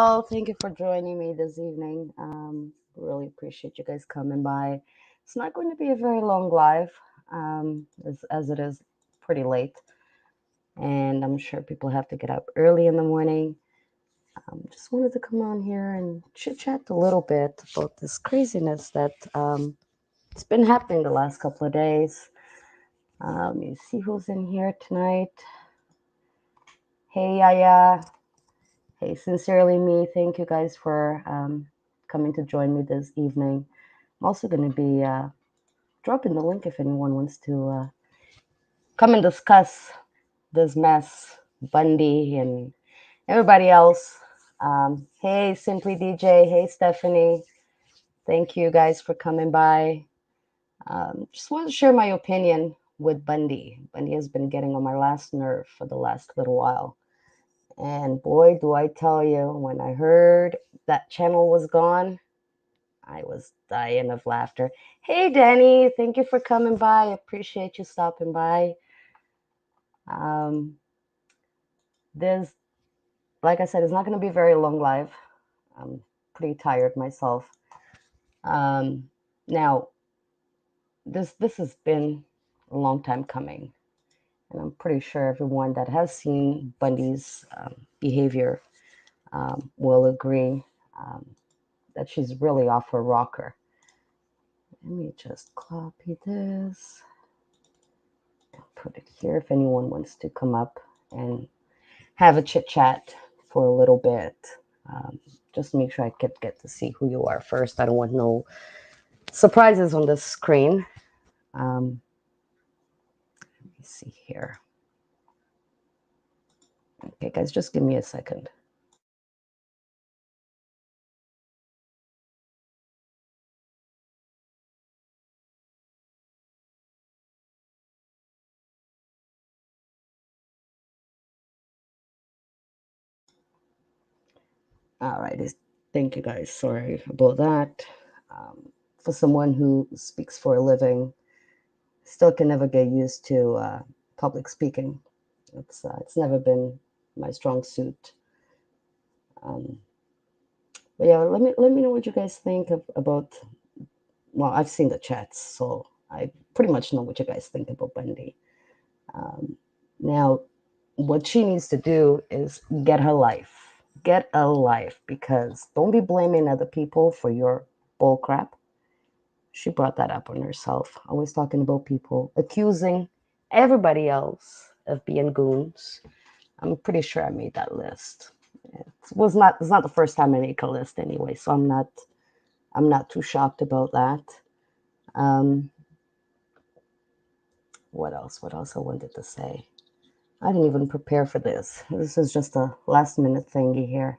all. Thank you for joining me this evening. Really appreciate you guys coming by. It's not going to be a very long live, as it is pretty late, and I'm sure people have to get up early in the morning. Just wanted to come on here and chit chat a little bit about this craziness that it's been happening the last couple of days. You see who's in here tonight. Hey, Yaya. Hey, sincerely me. Thank you guys for coming to join me this evening. I'm also going to be dropping the link if anyone wants to come and discuss this mess, Bundy and everybody else. Hey, Simply DJ. Hey, Stephanie. Thank you guys for coming by. Just want to share my opinion with Bundy. Bundy has been getting on my last nerve for the last little while. And boy, do I tell you, when I heard that channel was gone, I was dying of laughter. Hey, Danny, thank you for coming by. Appreciate you stopping by. Um, there's, like I said, it's not going to be very long live. I'm pretty tired myself. Now, this has been a long time coming, and I'm pretty sure everyone that has seen Bundy's behavior will agree that she's really off her rocker. Let me just copy this and put it here if anyone wants to come up and have a chit chat for a little bit. Just make sure I get to see who you are first. I don't want no surprises on the screen. Let me see here. Okay, guys, just give me a second. All right, thank you guys. Sorry about that. For someone who speaks for a living, still can never get used to public speaking. It's never been my strong suit. But yeah, let me know what you guys think about. Well, I've seen the chats, so I pretty much know what you guys think about Bundy. Now, what she needs to do is get her life. Get a life, because don't be blaming other people for your bull crap. She brought that up on herself. Always talking about people, accusing everybody else of being goons. I'm pretty sure I made that list. It's not the first time I make a list anyway, so I'm not too shocked about that. Um, what else? What else I wanted to say? I didn't even prepare for this. This is just a last minute thingy here.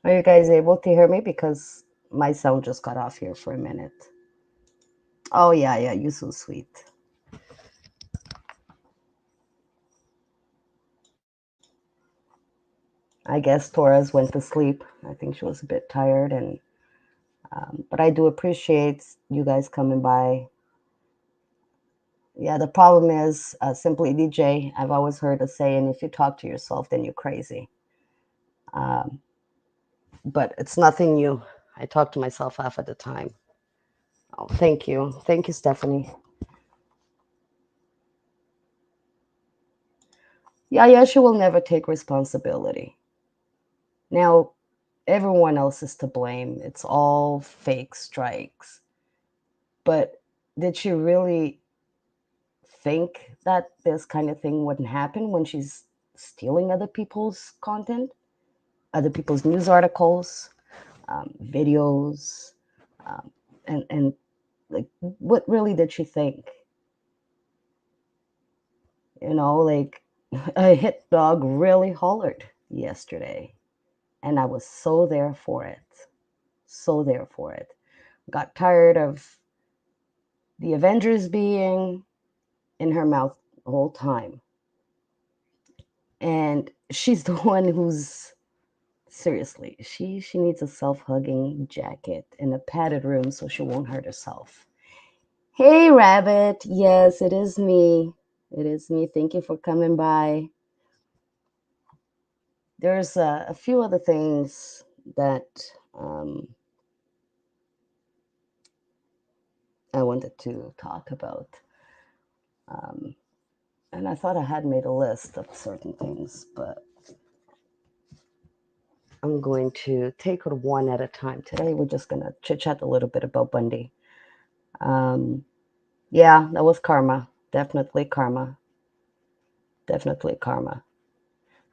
Are you guys able to hear me? Because my sound just got off here for a minute. Oh yeah, yeah, you're so sweet. I guess Torres went to sleep. I think she was a bit tired, and but I do appreciate you guys coming by. Yeah, the problem is simply DJ. I've always heard a saying: if you talk to yourself, then you're crazy. Um, but it's nothing new. I talk to myself half of the time. Oh, thank you, Stephanie. Yeah, yeah, she will never take responsibility. Now, everyone else is to blame. It's all fake strikes. But did she really think that this kind of thing wouldn't happen when she's stealing other people's content, other people's news articles, videos, um, and like, what really did she think? Like, a hit dog really hollered yesterday, and I was so there for it. So there for it. Got tired of the Avengers being in her mouth the whole time. And she's the one who's, seriously, she needs a self-hugging jacket in a padded room so she won't hurt herself. Hey, Rabbit. Yes, it is me. It is me. Thank you for coming by. There's a few other things that um, I wanted to talk about. Um, and I thought I had made a list of certain things, but I'm going to take it one at a time. Today, we're just going to chit chat a little bit about Bundy. Um, yeah, that was karma. Definitely karma. Definitely karma.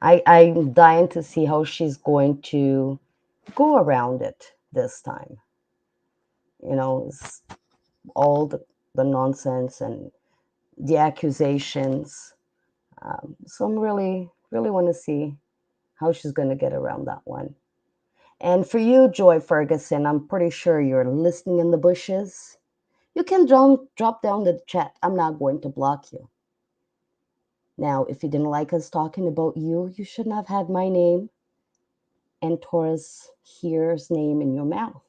I'm dying to see how she's going to go around it this time. It's all the nonsense and the accusations. So I'm really, really want to see how she's going to get around that one. And for you, Joy Ferguson, I'm pretty sure you're listening in the bushes. You can drop down the chat. I'm not going to block you. Now, if you didn't like us talking about you, you shouldn't have had my name and Taurus here's name in your mouth.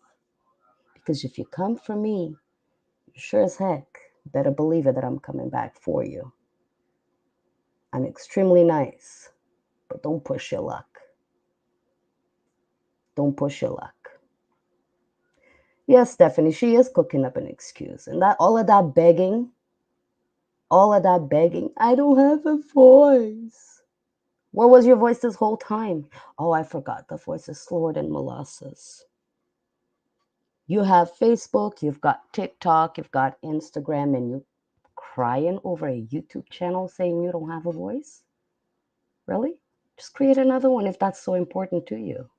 Because if you come for me, sure as heck, better believe it that I'm coming back for you. I'm extremely nice, but don't push your luck. Don't push your luck. Yes, Stephanie, she is cooking up an excuse. And that all of that begging, I don't have a voice. Where was your voice this whole time? Oh, I forgot. The voice is slower than molasses. You have Facebook, you've got TikTok, you've got Instagram, and you crying over a YouTube channel saying you don't have a voice? Really? Just create another one if that's so important to you.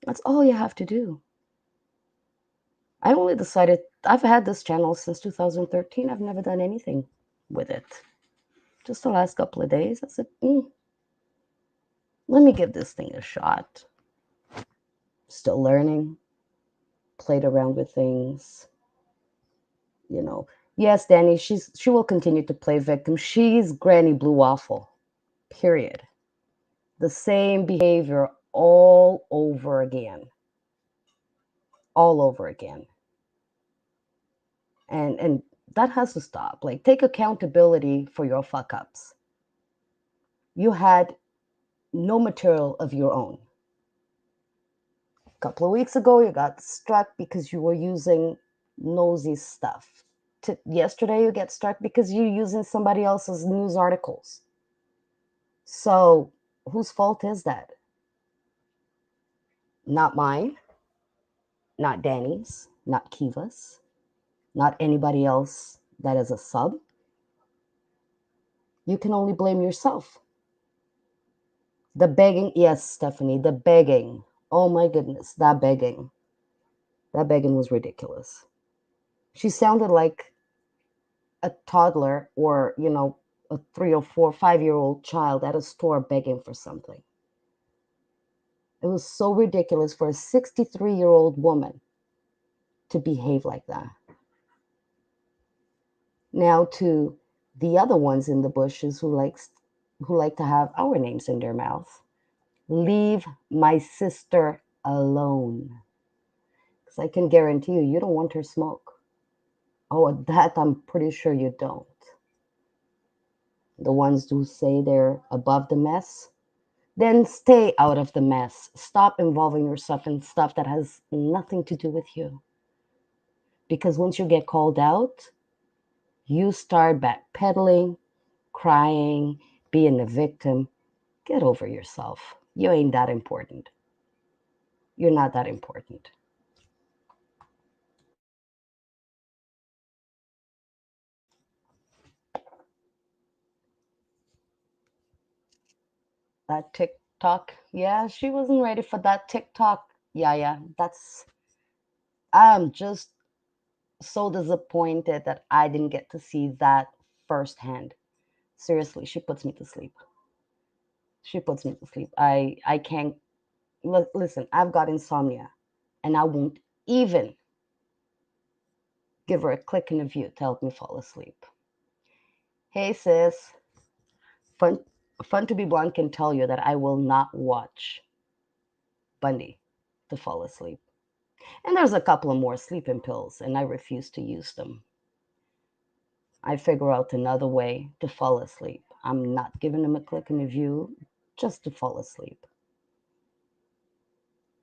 That's all you have to do. I only decided, I've had this channel since 2013. I've never done anything with it. Just the last couple of days, I said, let me give this thing a shot. Still learning, played around with things, you know. Yes, Danny, she will continue to play victim. She's Granny Blue Waffle. Period. The same behavior all over again. All over again. And that has to stop. Like, take accountability for your fuck ups. You had no material of your own. A couple of weeks ago, you got struck because you were using nosy stuff. Yesterday, you get struck because you're using somebody else's news articles. So, whose fault is that? Not mine, not Danny's, not Kiva's, not anybody else that is a sub. You can only blame yourself. The begging, yes, Stephanie, the begging. Oh my goodness, that begging. That begging was ridiculous. She sounded like a toddler or, a 3 or 4, 5 year old child at a store begging for something. It was so ridiculous for a 63-year-old woman to behave like that. Now to the other ones in the bushes who like to have our names in their mouth. Leave my sister alone. Because I can guarantee you don't want her smoke. Oh, that I'm pretty sure you don't. The ones who say they're above the mess, then stay out of the mess. Stop involving yourself in stuff that has nothing to do with you. Because once you get called out, you start backpedaling, crying, being a victim. Get over yourself. You ain't that important. You're not that important. That TikTok. Yeah, she wasn't ready for that TikTok. Yeah, yeah. I'm just so disappointed that I didn't get to see that firsthand. Seriously, she puts me to sleep. She puts me to sleep. I can't listen. I've got insomnia, and I won't even give her a click in the view to help me fall asleep. Hey sis, fun fun to be blonde can tell you that I will not watch Bundy to fall asleep. And there's a couple of more sleeping pills, and I refuse to use them. I figure out another way to fall asleep. I'm not giving them a click in the view just to fall asleep.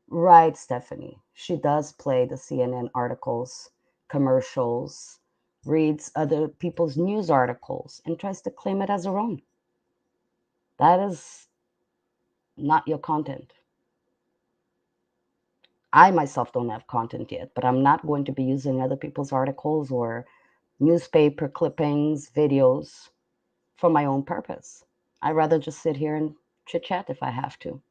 Right, Stephanie. She does play the CNN articles, commercials, reads other people's news articles, and tries to claim it as her own. That is not your content. I myself don't have content yet, but I'm not going to be using other people's articles or newspaper clippings, videos for my own purpose. I'd rather just sit here and chit chat if I have to.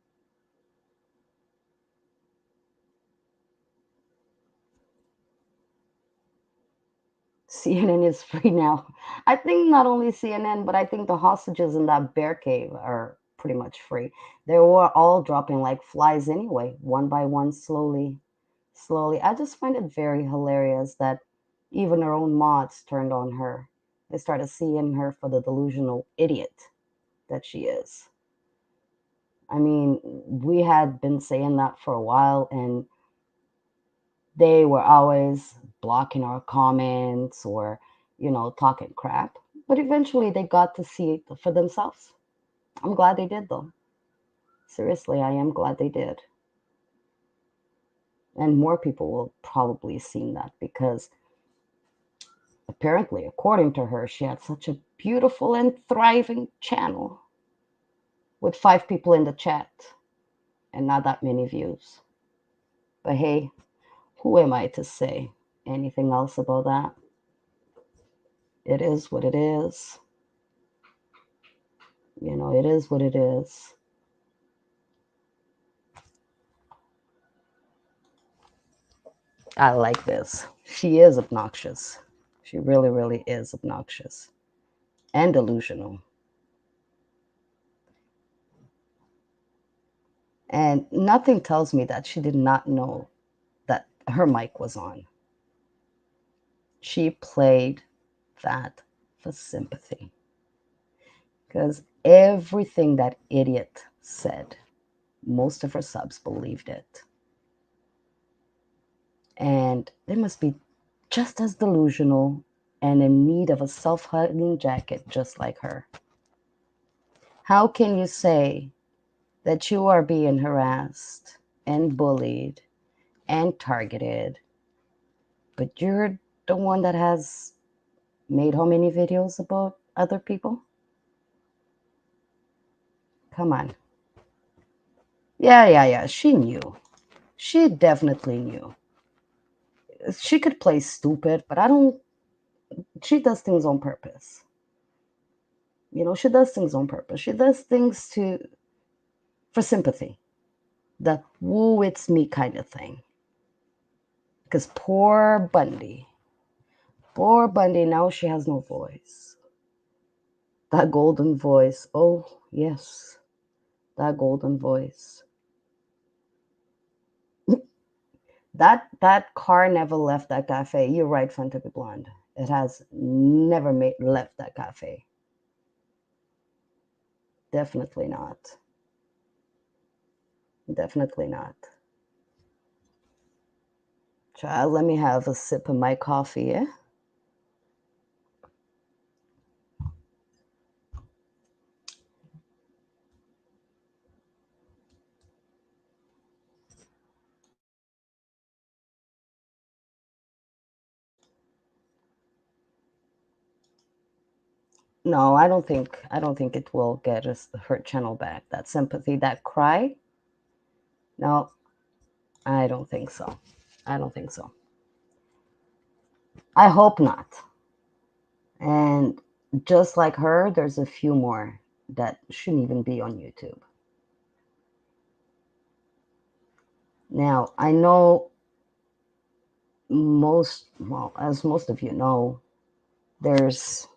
CNN is free now. I think not only CNN, but I think the hostages in that bear cave are pretty much free. They were all dropping like flies anyway, one by one, slowly, slowly. I just find it very hilarious that even her own mods turned on her. They started seeing her for the delusional idiot that she is. I mean, we had been saying that for a while, and they were always blocking our comments or, talking crap. But eventually they got to see it for themselves. I'm glad they did, though. Seriously, I am glad they did. And more people will probably see that because apparently, according to her, she had such a beautiful and thriving channel with 5 people in the chat and not that many views. But hey, who am I to say anything else about that? It is what it is. It is what it is. I like this. She is obnoxious. She really, really is obnoxious and delusional. And nothing tells me that she did not know that her mic was on. She played that for sympathy. Because everything that idiot said, most of her subs believed it. And they must be just as delusional and in need of a self hugging jacket just like her. How can you say that you are being harassed and bullied and targeted, but you're the one that has made how many videos about other people? Come on. Yeah, yeah, yeah. She knew. She definitely knew. She could play stupid, but I don't. She does things on purpose. She does things on purpose. She does things for sympathy. The woo, it's me kind of thing. Because poor Bundy, now she has no voice. That golden voice. Oh, yes, that golden voice. That car never left that cafe. You're right, Fun to be blonde. It has never left that cafe. Definitely not. Definitely not. Child, let me have a sip of my coffee, yeah? No, I don't think it will get us her channel back. That sympathy, that cry. No, I don't think so. I don't think so. I hope not. And just like her, there's a few more that shouldn't even be on YouTube. Now, I know well, as most of you know, there's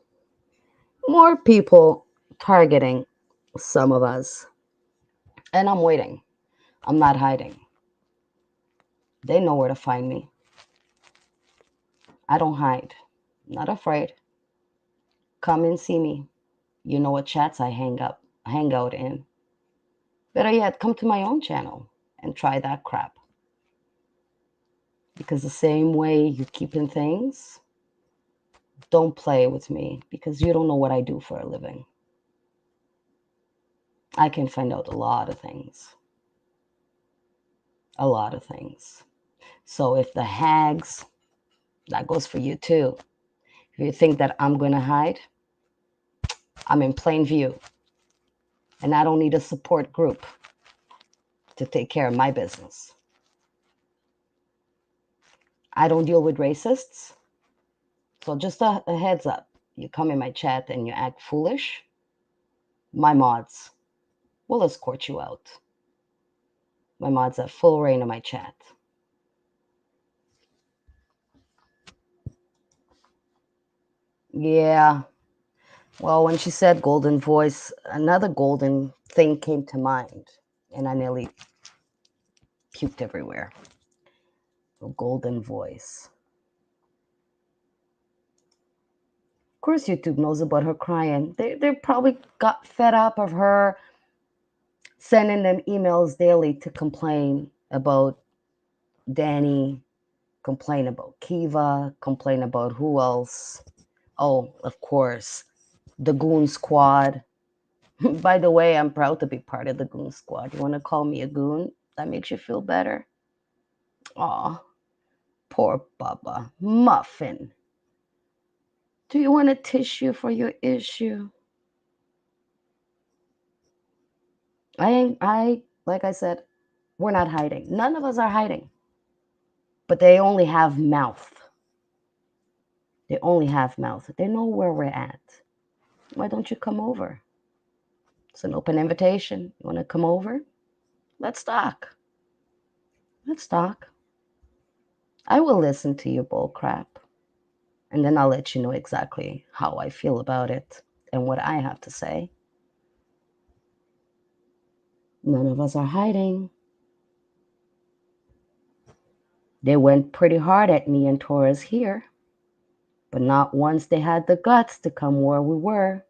more people targeting some of us. And I'm waiting. I'm not hiding. They know where to find me. I don't hide. I'm not afraid. Come and see me. You know what chats I hang out in. Better yet, come to my own channel and try that crap. Because the same way you keep in things, don't play with me because you don't know what I do for a living. I can find out a lot of things. A lot of things. So if the hags, that goes for you too. If you think that I'm going to hide, I'm in plain view. And I don't need a support group to take care of my business. I don't deal with racists. So just a heads up. You come in my chat and you act foolish, my mods will escort you out. My mods have full reign of my chat. Yeah. Well, when she said golden voice, another golden thing came to mind, and I nearly puked everywhere. A golden voice. Of course, YouTube knows about her crying. They probably got fed up of her sending them emails daily to complain about Danny, complain about Kiva, complain about who else. Oh, of course, the Goon Squad. By the way, I'm proud to be part of the Goon Squad. You want to call me a goon? That makes you feel better? Aw, poor Bubba. Muffin. Do you want a tissue for your issue? Like I said, we're not hiding. None of us are hiding. But they only have mouth. They only have mouth. They know where we're at. Why don't you come over? It's an open invitation. You want to come over? Let's talk. Let's talk. I will listen to your bull crap. And then I'll let you know exactly how I feel about it and what I have to say. None of us are hiding. They went pretty hard at me and Taurus here, but not once they had the guts to come where we were,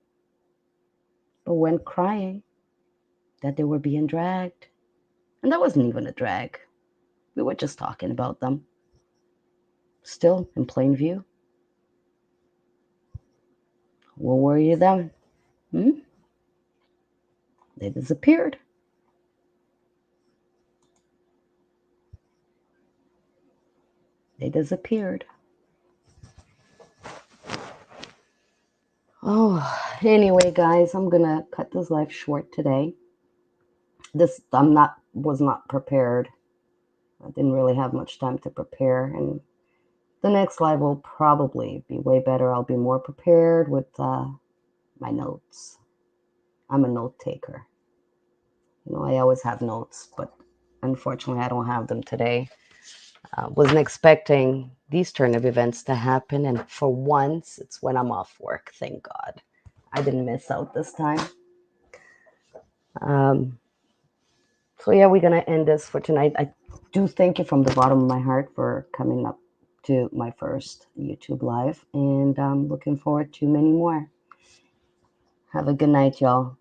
but went crying that they were being dragged. And that wasn't even a drag. We were just talking about them. Still in plain view. Where were you then? They disappeared. They disappeared. Oh, anyway, guys, I'm gonna cut this live short today. Was not prepared. I didn't really have much time to prepare, and the next live will probably be way better. I'll be more prepared with my notes. I'm a note taker. You know, I always have notes, but unfortunately, I don't have them today. Wasn't expecting these turn of events to happen, and for once, it's when I'm off work. Thank God, I didn't miss out this time. So yeah, we're gonna end this for tonight. I do thank you from the bottom of my heart for coming up to my first YouTube live, and I'm looking forward to many more. Have a good night, y'all.